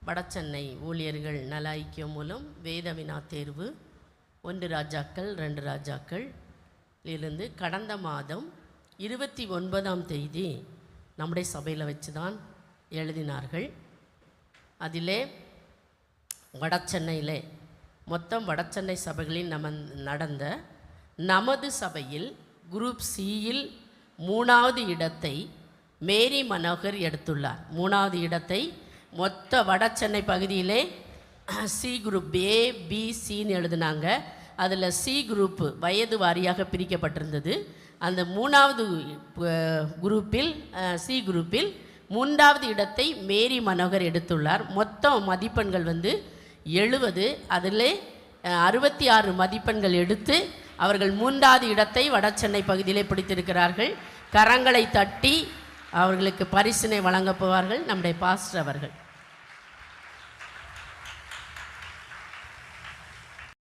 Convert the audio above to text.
வடசென்னை ஊழியர்கள் நல ஐக்கியம் மூலம் வேத வினா தேர்வு 1 ராஜாக்கள் 2 ராஜாக்கள் இருந்து கடந்த மாதம் 29ஆம் தேதி நம்முடைய சபையில் வச்சு தான் எழுதினார்கள். அதிலே வடசென்னையிலே மொத்தம் வடசென்னை சபைகளில் நடந்த நமது சபையில் குரூப் சியில் 3வது இடத்தை மேரி மனோகர் எடுத்துள்ளார். 3வது இடத்தை மொத்த வடசென்னை பகுதியிலே சி குரூப் ஏ பி சின்னு எழுதினாங்க. அதில் சி குரூப்பு வயது வாரியாக பிரிக்கப்பட்டிருந்தது. அந்த 3வது குரூப்பில் சி குரூப்பில் 3வது இடத்தை மேரி மனோகர் எடுத்துள்ளார். மொத்தம் மதிப்பெண்கள் 70. அதில் 66 மதிப்பெண்கள் எடுத்து அவர்கள் 3வது இடத்தை வடசென்னை பகுதியிலே பிடித்திருக்கிறார்கள். கரங்களை தட்டி அவர்களுக்கு பரிசினை வழங்கப் போவார்கள் நம்முடைய பாஸ்டர் அவர்கள்.